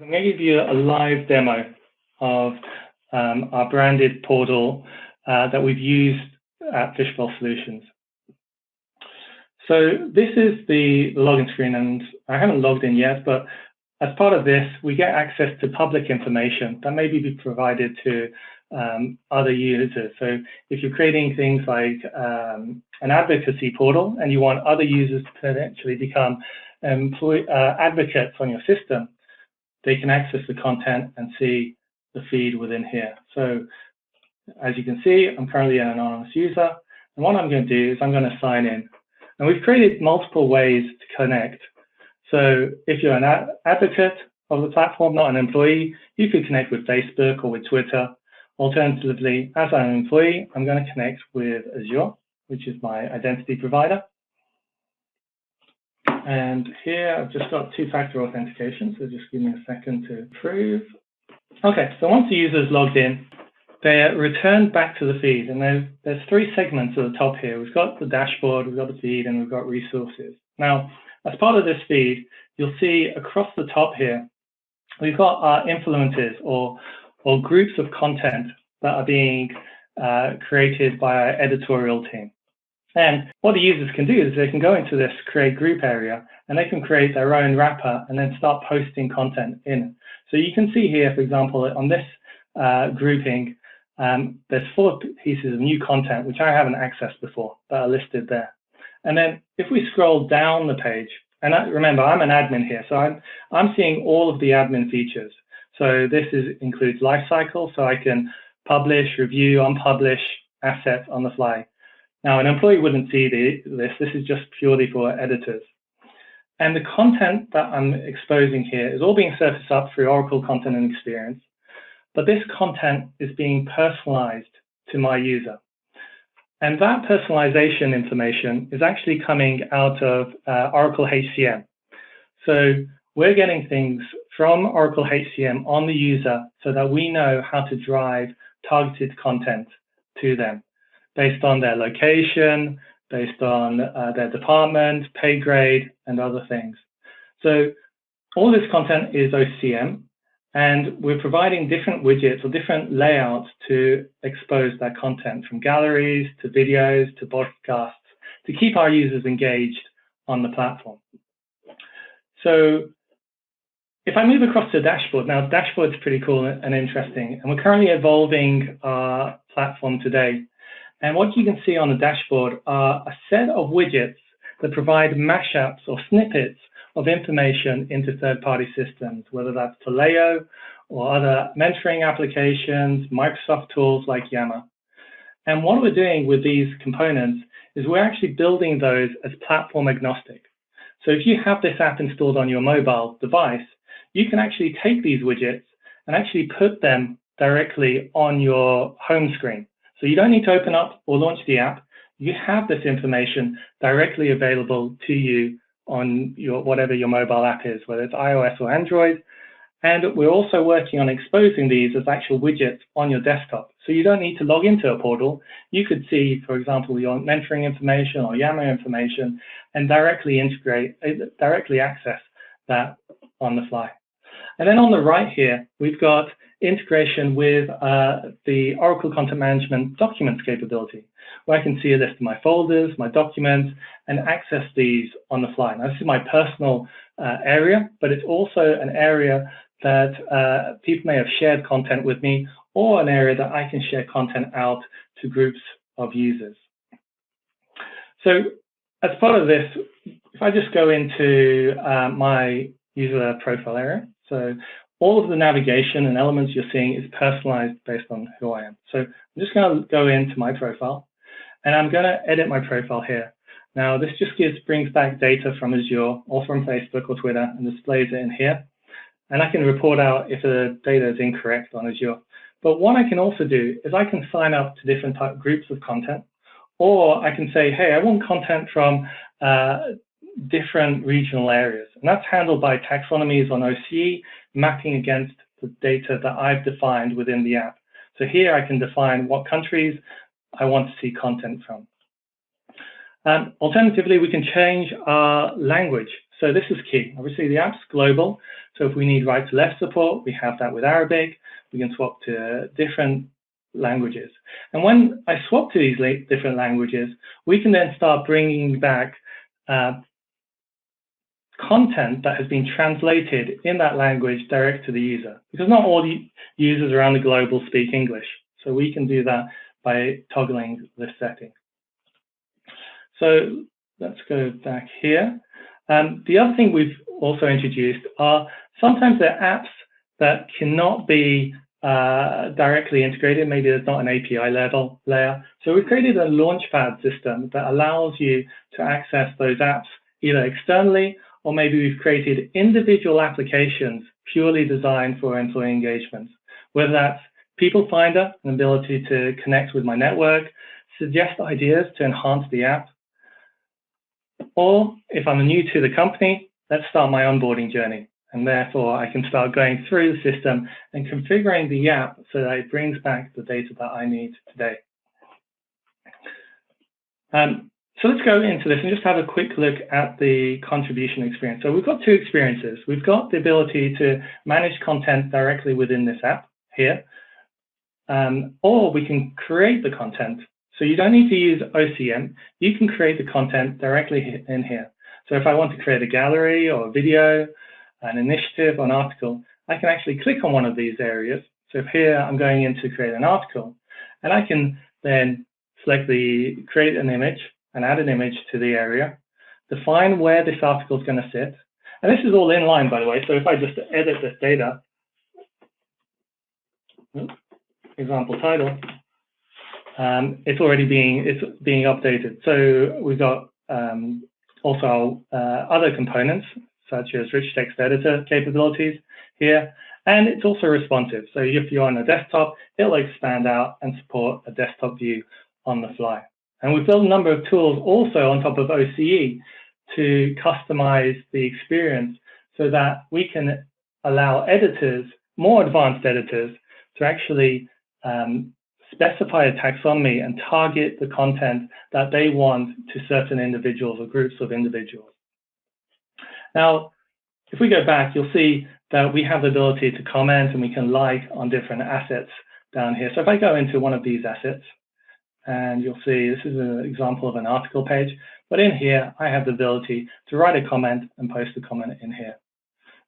I'm going to give you a live demo of our branded portal that we've used at Fishbowl Solutions. So this is the login screen, and I haven't logged in yet, but as part of this, we get access to public information that may be provided to other users. So if you're creating things like an advocacy portal and you want other users to potentially become advocates on your system, they can access the content and see the feed within here. So as you can see, I'm currently an anonymous user. And what I'm going to do is I'm going to sign in. And we've created multiple ways to connect. So if you're an advocate of the platform, not an employee, you could connect with Facebook or with Twitter. Alternatively, as an employee, I'm going to connect with Azure, which is my identity provider. And here I've just got two-factor authentication, so just give me a second to prove. Okay, so once the user's logged in, they're returned back to the feed, and there's three segments at the top here. We've got the dashboard, we've got the feed, and we've got resources. Now, as part of this feed, you'll see across the top here, we've got our influencers or groups of content that are being created by our editorial team. And what the users can do is they can go into this create group area and they can create their own wrapper and then start posting content in. So you can see here, for example, on this grouping, there's 4 pieces of new content, which I haven't accessed before, that are listed there. And then if we scroll down the page, and remember, I'm an admin here, so I'm seeing all of the admin features. So this includes lifecycle, so I can publish, review, unpublish assets on the fly. Now, an employee wouldn't see this. This is just purely for editors. And the content that I'm exposing here is all being surfaced up through Oracle Content and Experience. But this content is being personalized to my user. And that personalization information is actually coming out of Oracle HCM. So we're getting things from Oracle HCM on the user so that we know how to drive targeted content to them based on their location, based on their department, pay grade, and other things. So all this content is OCM, and we're providing different widgets or different layouts to expose that content, from galleries to videos to podcasts, to keep our users engaged on the platform. So if I move across to the dashboard, now dashboard's pretty cool and interesting, and we're currently evolving our platform today. And what you can see on the dashboard are a set of widgets that provide mashups or snippets of information into third-party systems, whether that's Taleo or other mentoring applications, Microsoft tools like Yammer. And what we're doing with these components is we're actually building those as platform agnostic. So if you have this app installed on your mobile device, you can actually take these widgets and actually put them directly on your home screen. So you don't need to open up or launch the app. You have this information directly available to you on your whatever your mobile app is, whether it's iOS or Android. And we're also working on exposing these as actual widgets on your desktop. So you don't need to log into a portal. You could see, for example, your mentoring information or Yammer information and directly access that on the fly. And then on the right here, we've got integration with the Oracle Content Management Documents capability, where I can see a list of my folders, my documents, and access these on the fly. Now, this is my personal area, but it's also an area that people may have shared content with me, or an area that I can share content out to groups of users. So as part of this, if I just go into my user profile area, so all of the navigation and elements you're seeing is personalized based on who I am. So I'm just going to go into my profile, and I'm going to edit my profile here. Now, this just brings back data from Azure or from Facebook or Twitter and displays it in here. And I can report out if the data is incorrect on Azure. But what I can also do is I can sign up to different groups of content, or I can say, hey, I want content from different regional areas. And that's handled by taxonomies on OCE, mapping against the data that I've defined within the app. So here I can define what countries I want to see content from. Alternatively, we can change our language. So this is key. Obviously, the app's global. So if we need right to left support, we have that with Arabic. We can swap to different languages. And when I swap to these different languages, we can then start bringing back content that has been translated in that language direct to the user, because not all the users around the globe will speak English. So we can do that by toggling this setting. So let's go back here. The other thing we've also introduced are sometimes there are apps that cannot be directly integrated. Maybe there's not an API level layer. So we've created a launchpad system that allows you to access those apps either externally, or maybe we've created individual applications purely designed for employee engagement, whether that's People Finder, an ability to connect with my network, suggest ideas to enhance the app, or if I'm new to the company, let's start my onboarding journey. And therefore, I can start going through the system and configuring the app so that it brings back the data that I need today. So let's go into this and just have a quick look at the contribution experience. So we've got two experiences. We've got the ability to manage content directly within this app here, or we can create the content. So you don't need to use OCM. You can create the content directly in here. So if I want to create a gallery or a video, an initiative or an article, I can actually click on one of these areas. So if here I'm going in to create an article, and I can then select the create an image and add an image to the area, define where this article is going to sit. And this is all in line, by the way. So if I just edit this data, example title, it's already being updated. So we've got also other components such as rich text editor capabilities here, and it's also responsive. So if you're on a desktop, it'll expand out and support a desktop view on the fly. And we've built a number of tools also on top of OCE to customize the experience so that we can allow editors, more advanced editors, to actually specify a taxonomy and target the content that they want to certain individuals or groups of individuals. Now, if we go back, you'll see that we have the ability to comment and we can like on different assets down here. So if I go into one of these assets, and you'll see this is an example of an article page, but in here, I have the ability to write a comment and post a comment in here.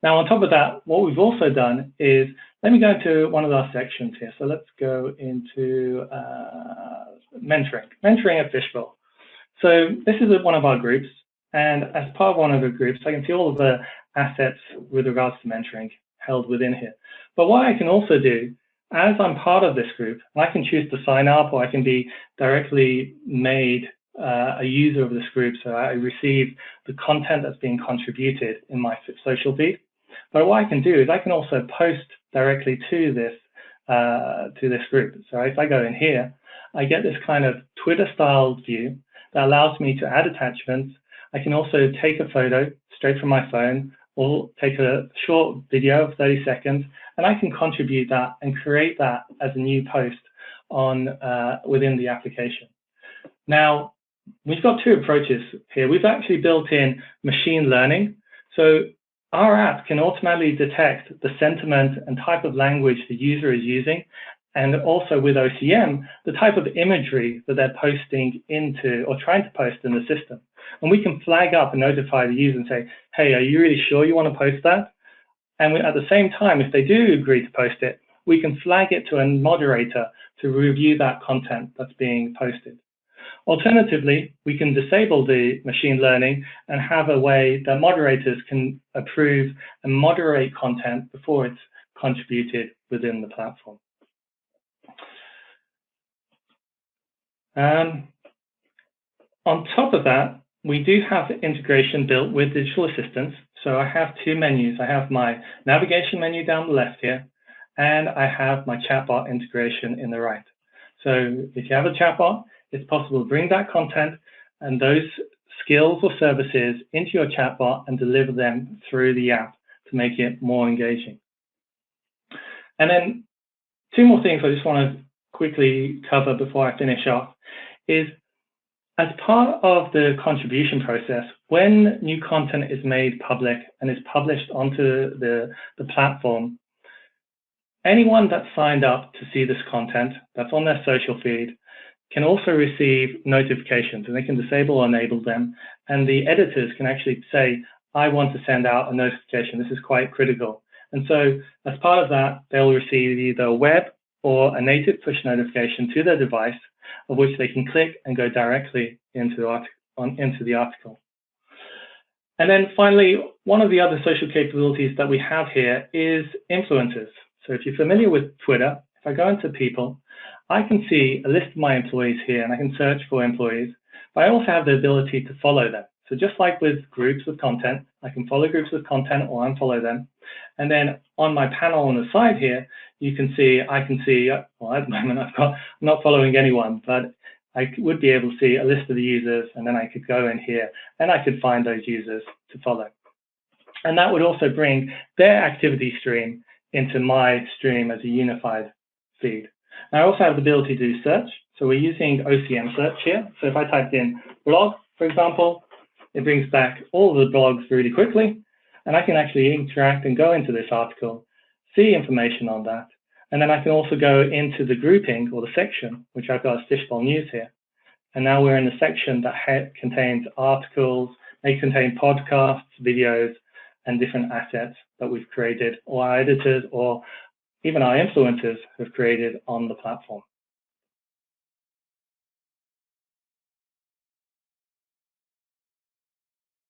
Now, on top of that, what we've also done is, let me go into one of our sections here. So let's go into mentoring at Fishbowl. So this is one of our groups. And as part of one of the groups, I can see all of the assets with regards to mentoring held within here. But what I can also do, as I'm part of this group, I can choose to sign up, or I can be directly made a user of this group, so I receive the content that's being contributed in my social feed. But what I can do is I can also post directly to this group. So if I go in here, I get this kind of Twitter-styled view that allows me to add attachments. I can also take a photo straight from my phone, or take a short video of 30 seconds, and I can contribute that and create that as a new post on within the application. Now, we've got two approaches here. We've actually built in machine learning. So our app can automatically detect the sentiment and type of language the user is using, and also with OCM, the type of imagery that they're posting into or trying to post in the system. And we can flag up and notify the user and say, hey, are you really sure you want to post that? And at the same time, if they do agree to post it, we can flag it to a moderator to review that content that's being posted. Alternatively, we can disable the machine learning and have a way that moderators can approve and moderate content before it's contributed within the platform. On top of that, we do have integration built with digital assistants. So I have two menus. I have my navigation menu down the left here, and I have my chatbot integration in the right. So if you have a chatbot, it's possible to bring that content and those skills or services into your chatbot and deliver them through the app to make it more engaging. And then two more things I just want to quickly cover before I finish off is As part of the contribution process, when new content is made public and is published onto the platform, anyone that's signed up to see this content that's on their social feed can also receive notifications, and they can disable or enable them. And the editors can actually say, I want to send out a notification. This is quite critical. And so as part of that, they'll receive either a web or a native push notification to their device, of which they can click and go directly into the article. And then finally, one of the other social capabilities that we have here is influencers. So if you're familiar with Twitter, if I go into people, I can see a list of my employees here, and I can search for employees, but I also have the ability to follow them. So just like with groups with content, I can follow groups with content or unfollow them. And then on my panel on the side here, you can see, well, at the moment I'm not following anyone, but I would be able to see a list of the users, and then I could go in here and I could find those users to follow. And that would also bring their activity stream into my stream as a unified feed. Now, I also have the ability to do search. So we're using OCM search here. So if I typed in blog, for example, it brings back all the blogs really quickly, and I can actually interact and go into this article, see information on that. And then I can also go into the grouping or the section, which I've got as Fishbowl News here. And now we're in the section that contains articles, may contain podcasts, videos, and different assets that we've created, or our editors, or even our influencers have created on the platform.